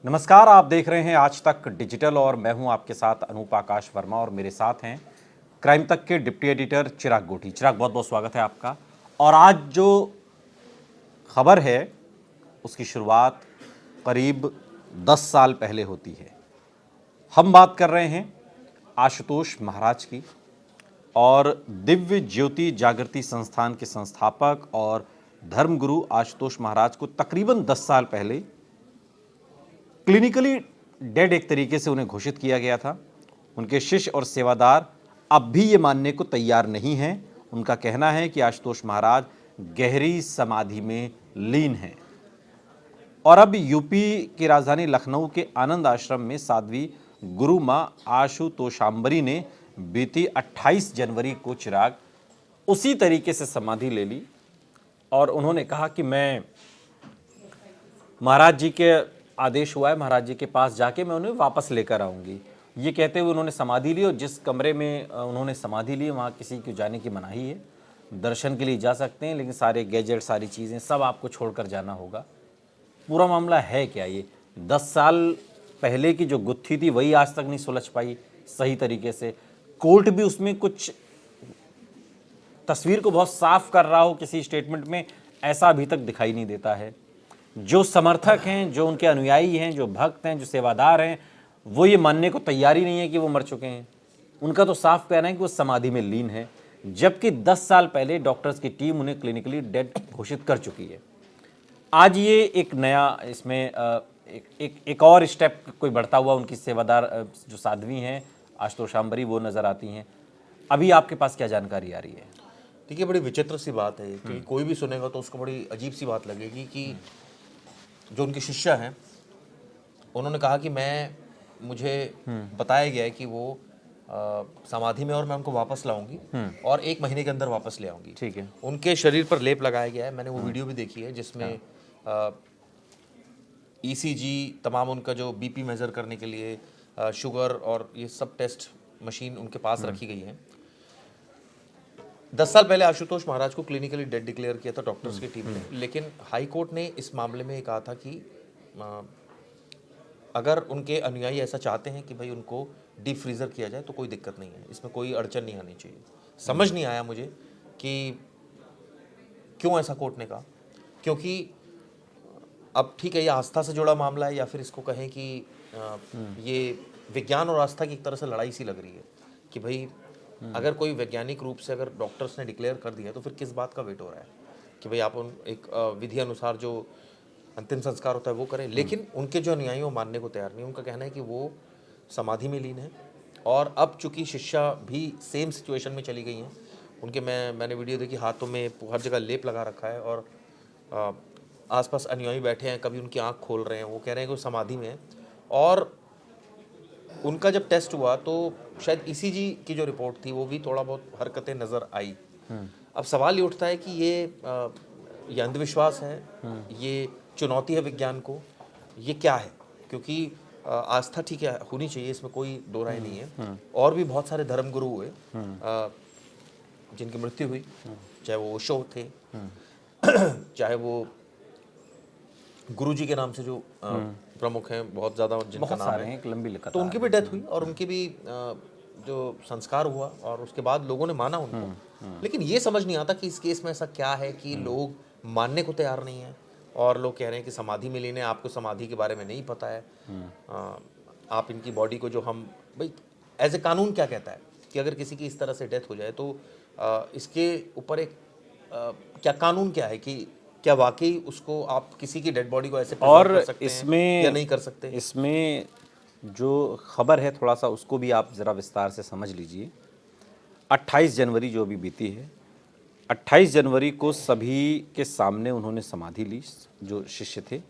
नमस्कार, आप देख रहे हैं आज तक डिजिटल और मैं हूं आपके साथ अनूप आकाश वर्मा और मेरे साथ हैं क्राइम तक के डिप्टी एडिटर चिराग गोटी। चिराग, बहुत बहुत स्वागत है आपका। और आज जो खबर है उसकी शुरुआत करीब 10 साल पहले होती है। हम बात कर रहे हैं आशुतोष महाराज की और दिव्य ज्योति जागृति संस्थान के संस्थापक और धर्मगुरु आशुतोष महाराज को तकरीबन 10 साल पहले क्लिनिकली डेड एक तरीके से उन्हें घोषित किया गया था। उनके शिष्य और सेवादार अब भी ये मानने को तैयार नहीं हैं। उनका कहना है कि आशुतोष महाराज गहरी समाधि में लीन हैं। और अब यूपी की राजधानी लखनऊ के आनंद आश्रम में साध्वी गुरु मां आशुतोषांबरी ने बीती 28 जनवरी को चिराग उसी तरीके से समाधि ले ली और उन्होंने कहा कि मैं महाराज जी के आदेश हुआ है, महाराज जी के पास जाके मैं उन्हें वापस लेकर आऊंगी। ये कहते हुए उन्होंने समाधि ली और जिस कमरे में उन्होंने समाधि ली वहाँ किसी को जाने की मनाही है। दर्शन के लिए जा सकते हैं लेकिन सारे गैजेट, सारी चीज़ें सब आपको छोड़कर जाना होगा। पूरा मामला है क्या? ये 10 साल पहले की जो गुत्थी थी वही आज तक नहीं सुलझ पाई सही तरीके से। कोर्ट भी उसमें कुछ तस्वीर को बहुत साफ कर रहा हो किसी स्टेटमेंट में, ऐसा अभी तक दिखाई नहीं देता है। जो समर्थक हैं, जो उनके अनुयायी हैं, जो भक्त हैं, जो सेवादार हैं, वो ये मानने को तैयार ही नहीं है कि वो मर चुके हैं। उनका तो साफ कहना है कि वो समाधि में लीन है, जबकि 10 साल पहले डॉक्टर्स की टीम उन्हें क्लिनिकली डेड घोषित कर चुकी है। आज ये एक नया इसमें एक और स्टेप कोई बढ़ता हुआ उनकी सेवादार जो साध्वी हैं आशुतोषांबरी वो नज़र आती हैं। अभी आपके पास क्या जानकारी आ रही है? देखिए, बड़ी विचित्र सी बात है कि कोई भी सुनेगा तो उसको बड़ी अजीब सी बात लगेगी कि जो उनके शिष्य हैं उन्होंने कहा कि मुझे बताया गया है कि वो समाधि में और मैं उनको वापस लाऊंगी और 1 महीने के अंदर वापस ले आऊंगी। ठीक है। उनके शरीर पर लेप लगाया गया है। मैंने वो वीडियो भी देखी है जिसमें ईसीजी, तमाम उनका जो बीपी मेजर करने के लिए शुगर और ये सब टेस्ट मशीन उनके पास रखी गई है। 10 साल पहले आशुतोष महाराज को क्लिनिकली डेड डिक्लेयर किया था डॉक्टर्स की टीम ने, लेकिन हाई कोर्ट ने इस मामले में कहा था कि अगर उनके अनुयायी ऐसा चाहते हैं कि भाई उनको डीप फ्रीजर किया जाए तो कोई दिक्कत नहीं है, इसमें कोई अड़चन नहीं आनी चाहिए। समझ नहीं आया मुझे कि क्यों ऐसा कोर्ट ने कहा, क्योंकि अब ठीक है ये आस्था से जुड़ा मामला है या फिर इसको कहें कि ये विज्ञान और आस्था की एक तरह से लड़ाई सी लग रही है कि भाई अगर कोई वैज्ञानिक रूप से अगर डॉक्टर्स ने डिक्लेयर कर दिया तो फिर किस बात का वेट हो रहा है कि भाई आप उन एक विधि अनुसार जो अंतिम संस्कार होता है वो करें। लेकिन उनके जो अनुयायी वो मानने को तैयार नहीं। उनका कहना है कि वो समाधि में लीन है और अब चूंकि शिष्या भी सेम सिचुएशन में चली गई हैं, उनके मैंने वीडियो देखी, हाथों में हर जगह लेप लगा रखा है और आसपास अनुयायी बैठे हैं, कभी उनकी आँख खोल रहे हैं, वो कह रहे हैं कि वो समाधि में है। और उनका जब टेस्ट हुआ तो शायद ईसीजी की जो रिपोर्ट थी वो भी थोड़ा बहुत हरकतें नज़र आई। अब सवाल ये उठता है कि ये अंधविश्वास है, ये चुनौती है विज्ञान को, ये क्या है? क्योंकि आस्था ठीक है होनी चाहिए, इसमें कोई दो राय नहीं है। और भी बहुत सारे धर्मगुरु हुए जिनकी मृत्यु हुई, चाहे वो ओशो थे, चाहे वो गुरुजी के नाम से जो प्रमुख हैं, बहुत ज़्यादा जिनका नाम है, एक लंबी लिखत, तो उनकी भी डेथ हुई और उनकी भी जो संस्कार हुआ और उसके बाद लोगों ने माना उनको। लेकिन ये समझ नहीं आता कि इस केस में ऐसा क्या है कि लोग मानने को तैयार नहीं है और लोग कह रहे हैं कि समाधि में लीन है, आपको समाधि के बारे में नहीं पता है। आप इनकी बॉडी को जो हम भाई एज ए कानून क्या कहता है कि अगर किसी की इस तरह से डेथ हो जाए तो इसके ऊपर एक क्या कानून क्या है कि क्या वाकई उसको आप किसी की डेड बॉडी को ऐसे और कर सकते इसमें हैं या नहीं कर सकते? इसमें जो खबर है थोड़ा सा उसको भी आप ज़रा विस्तार से समझ लीजिए। 28 जनवरी जो अभी बीती है, 28 जनवरी को सभी के सामने उन्होंने समाधि ली, जो शिष्य थे,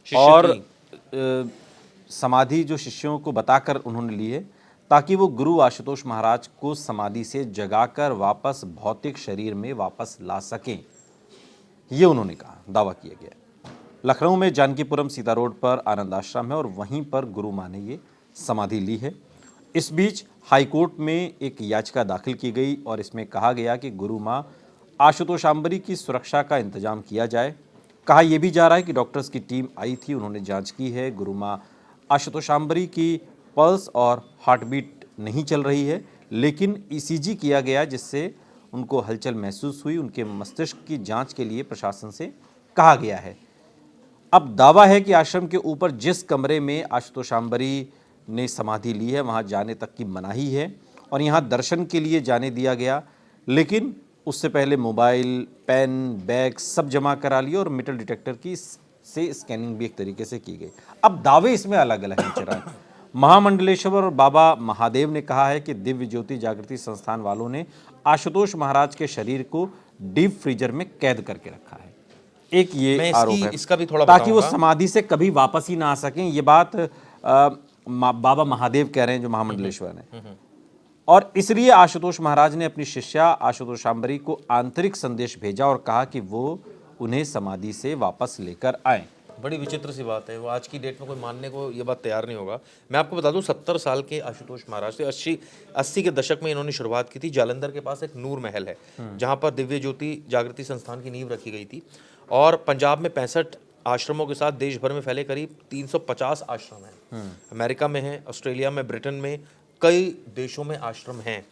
और समाधि जो शिष्यों को बताकर उन्होंने ली है ताकि वो गुरु आशुतोष महाराज को समाधि से जगाकर वापस भौतिक शरीर में वापस ला सकें, ये उन्होंने कहा, दावा किया गया। लखनऊ में जानकीपुरम सीता रोड पर आनंद आश्रम है और वहीं पर गुरु मां ने ये समाधि ली है। इस बीच हाईकोर्ट में एक याचिका दाखिल की गई और इसमें कहा गया कि गुरु मां आशुतोषांबरी की सुरक्षा का इंतजाम किया जाए कहा यह भी जा रहा है कि डॉक्टर्स की टीम आई थी, उन्होंने जांच की है। गुरुमा आशुतोष शांबरी की पल्स और हार्टबीट नहीं चल रही है, लेकिन ईसीजी किया गया जिससे उनको हलचल महसूस हुई। उनके मस्तिष्क की जांच के लिए प्रशासन से कहा गया है। अब दावा है कि आश्रम के ऊपर जिस कमरे में आशुतोष शांबरी ने समाधि ली है वहां जाने तक की मनाही है और यहां दर्शन के लिए जाने दिया गया, लेकिन उससे पहले मोबाइल, पेन, बैग सब जमा करा लिए और मेटल डिटेक्टर की से स्कैनिंग भी एक तरीके से की गई। अब दावे इसमें अलग अलग हैं चिराग। महामंडलेश्वर और बाबा महादेव ने कहा है कि दिव्य ज्योति जागृति संस्थान वालों ने आशुतोष महाराज के शरीर को डीप फ्रीजर में कैद करके रखा है। एक ये आरोप है, इसका भी थोड़ा ताकि वो बताऊंगा। समाधि से कभी वापस ही ना आ सकें। ये बात बाबा महादेव कह रहे हैं जो महामंडलेश्वर ने। और इसलिए आशुतोष महाराज ने अपनी शिष्या आशुतोष शांबरी को आंतरिक संदेश भेजा और कहा कि वो उन्हें समाधि से वापस लेकर आए। बड़ी विचित्र सी बात है, वो आज की डेट में कोई मानने को ये बात तैयार नहीं होगा। मैं आपको बता दूं 70 साल के आशुतोष महाराज थे। 80 के दशक में इन्होंने शुरुआत की थी। जालंधर के पास एक नूर महल है जहां पर दिव्य ज्योति जागृति संस्थान की नींव रखी गई थी। और पंजाब में 65 आश्रमों के साथ देश भर में फैले करीब 350 आश्रम हैं। अमेरिका में है, ऑस्ट्रेलिया में, ब्रिटेन में, कई देशों में आश्रम हैं।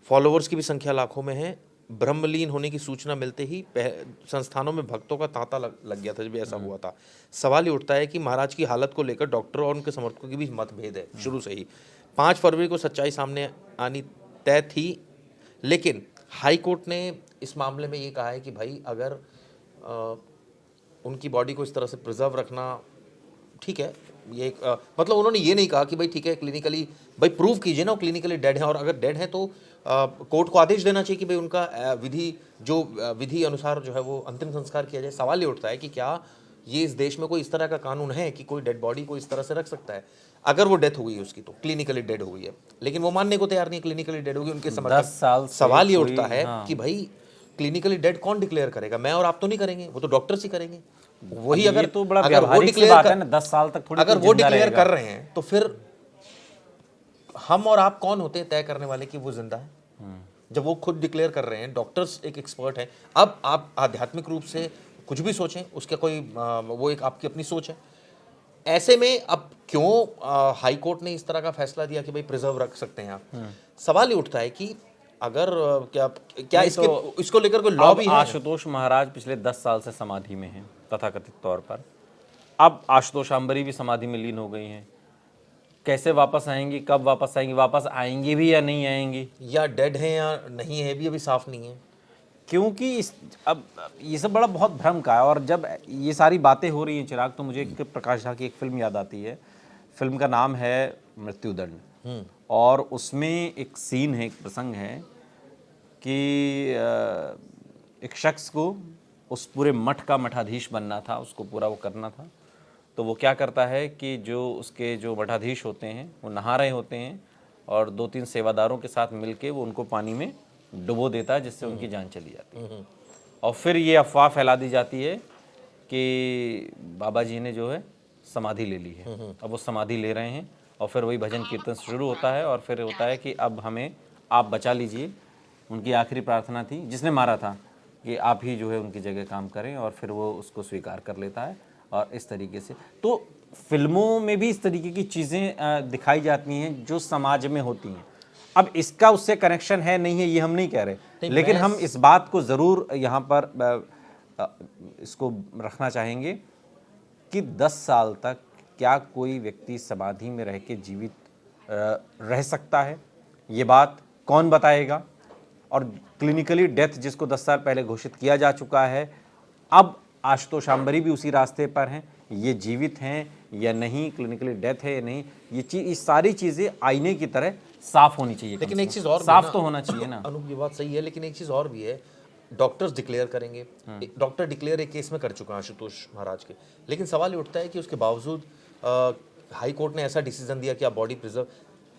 फॉलोअर्स की भी संख्या लाखों में है। ब्रह्मलीन होने की सूचना मिलते ही संस्थानों में भक्तों का तांता लग गया था जब ऐसा हुआ था। सवाल ये उठता है कि महाराज की हालत को लेकर डॉक्टरों और उनके समर्थकों के बीच मतभेद है शुरू से ही। 5 फरवरी को सच्चाई सामने आनी तय थी, लेकिन हाई कोर्ट ने इस मामले में ये कहा है कि भाई अगर उनकी बॉडी को इस तरह से प्रिजर्व रखना ठीक है, ये मतलब उन्होंने ये नहीं कहा कि भाई ठीक है क्लिनिकली भाई प्रूव कीजिए ना क्लिनिकली डेड है, और अगर डेड है तो कोर्ट को आदेश देना चाहिए कि भाई उनका विधि अनुसार जो है वो अंतिम संस्कार किया जाए। सवाल ये उठता है कि क्या ये इस देश में कोई इस तरह का कानून है कि कोई डेड बॉडी को इस तरह से रख सकता है? अगर वो डेथ हुई है उसकी तो क्लिनिकली डेड हुई है, लेकिन वो मानने को तैयार नहीं क्लिनिकली डेड होगी उनके समर्थक। 10 साल से सवाल ये उठता है हाँ। कि भाई क्लिनिकली डेड कौन डिक्लेयर करेगा? मैं और आप तो नहीं करेंगे, वो तो डॉक्टर्स ही करेंगे। वही अगर तो बड़ा अगर वो व्यावहारिक सी डिक्लेयर बात है ना, 10 साल तक थोड़ी अगर कोई वो जिंदा डिक्लेयर रहेगा। कर रहे हैं तो फिर हम और आप कौन होते हैं तय करने वाले कि वो जिंदा है? जब वो खुद डिक्लेयर कर रहे हैं, डॉक्टर्स एक एक्सपर्ट है। अब आप आध्यात्मिक रूप से कुछ भी सोचें, उसका कोई वो एक आपकी अपनी सोच है। ऐसे में अब क्यों हाई कोर्ट ने इस तरह का फैसला दिया कि भाई प्रिजर्व रख सकते हैं आप? सवाल ये उठता है कि अगर क्या इसको लेकर कोई लॉ अब भी है? आशुतोष महाराज पिछले 10 साल से समाधि में हैं तथाकथित तौर पर। अब आशुतोष शांबरी भी समाधि में लीन हो गई हैं। कैसे वापस आएंगी, कब वापस आएंगी, वापस आएंगी भी या नहीं आएंगी, या डेड है या नहीं है भी अभी साफ नहीं है। क्योंकि अब ये सब बड़ा बहुत भ्रम का है। और जब ये सारी बातें हो रही हैं चिराग, तो मुझे एक प्रकाश झा की एक फिल्म याद आती है। फिल्म का नाम है मृत्युदंड, और उसमें एक सीन है, एक प्रसंग है कि एक शख्स को उस पूरे मठ का मठाधीश बनना था, उसको पूरा वो करना था। तो वो क्या करता है कि जो उसके जो मठाधीश होते हैं वो नहा रहे होते हैं और 2-3 सेवादारों के साथ मिलके वो उनको पानी में डुबो देता है, जिससे उनकी जान चली जाती है। और फिर ये अफवाह फैला दी जाती है कि बाबा जी ने जो है समाधि ले ली है। अब वो समाधि ले रहे हैं और फिर वही भजन कीर्तन शुरू होता है और फिर होता है कि अब हमें आप बचा लीजिए। उनकी आखिरी प्रार्थना थी, जिसने मारा था, कि आप ही जो है उनकी जगह काम करें, और फिर वो उसको स्वीकार कर लेता है। और इस तरीके से तो फिल्मों में भी इस तरीके की चीज़ें दिखाई जाती हैं जो समाज में होती हैं। अब इसका उससे कनेक्शन है नहीं है ये हम नहीं कह रहे, लेकिन हम इस बात को ज़रूर यहाँ पर इसको रखना चाहेंगे कि 10 साल तक क्या कोई व्यक्ति समाधि में रह के जीवित रह सकता है? ये बात कौन बताएगा? और क्लिनिकली डेथ जिसको 10 साल पहले घोषित किया जा चुका है, अब आशुतोष शांबरी भी उसी रास्ते पर हैं। ये जीवित हैं या नहीं, क्लिनिकली डेथ है या नहीं, ये सारी चीज़ें आईने की तरह साफ होनी चाहिए। लेकिन एक चीज़ और साफ तो होना चाहिए ना। अनूप, ये बात सही है, लेकिन एक चीज़ और भी है। डॉक्टर्स डिक्लेयर करेंगे, डॉक्टर डिक्लेयर एक केस में कर चुका है आशुतोष महाराज के, लेकिन सवाल ये उठता है कि उसके बावजूद हाई कोर्ट ने ऐसा डिसीजन दिया कि आप बॉडी प्रिजर्व,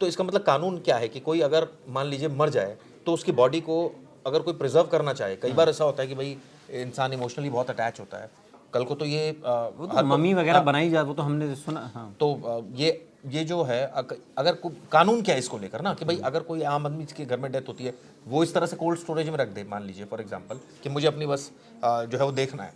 तो इसका मतलब कानून क्या है कि कोई अगर मान लीजिए मर जाए तो उसकी बॉडी को अगर कोई प्रिजर्व करना चाहे, कई बार ऐसा होता है कि भाई इंसान इमोशनली बहुत अटैच होता है, कल को तो ये वो तो मम्मी वगैरह बनाई जाए, वो तो हमने सुना। हाँ। तो ये जो है अगर कानून क्या है इसको लेकर ना, कि भाई अगर कोई आम आदमी के घर में डेथ होती है, वो इस तरह से कोल्ड स्टोरेज में रख दे, मान लीजिए फॉर एग्जांपल कि मुझे अपनी बस जो है वो देखना है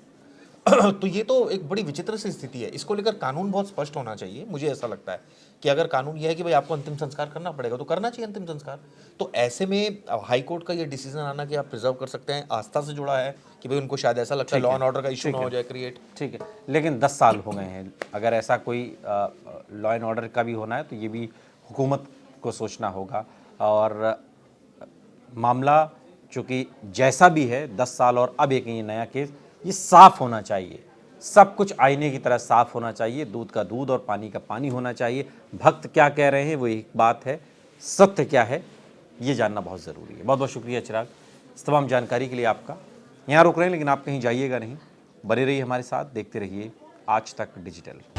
तो ये तो एक बड़ी विचित्र सी स्थिति है। इसको लेकर कानून बहुत स्पष्ट होना चाहिए। मुझे ऐसा लगता है कि अगर कानून यह है कि भाई आपको अंतिम संस्कार करना पड़ेगा तो करना चाहिए अंतिम संस्कार। तो ऐसे में हाई कोर्ट का ये डिसीजन आना कि आप प्रिजर्व कर सकते हैं, आस्था से जुड़ा है कि भाई उनको शायद ऐसा लगता है लॉ एंड ऑर्डर का इशू ना हो जाए क्रिएट। ठीक है, लेकिन 10 साल हो गए हैं। अगर ऐसा कोई लॉ एंड ऑर्डर का भी होना है तो ये भी हुकूमत को सोचना होगा। और मामला चूँकि जैसा भी है 10 साल और अब एक ये नया केस, ये साफ होना चाहिए। सब कुछ आईने की तरह साफ होना चाहिए, दूध का दूध और पानी का पानी होना चाहिए। भक्त क्या कह रहे हैं वो एक बात है, सत्य क्या है ये जानना बहुत ज़रूरी है। बहुत बहुत शुक्रिया चिराग, इस तमाम जानकारी के लिए आपका। यहाँ रुक रहे हैं लेकिन आप कहीं जाइएगा नहीं, बने रहिए हमारे साथ, देखते रहिए आज तक डिजिटल।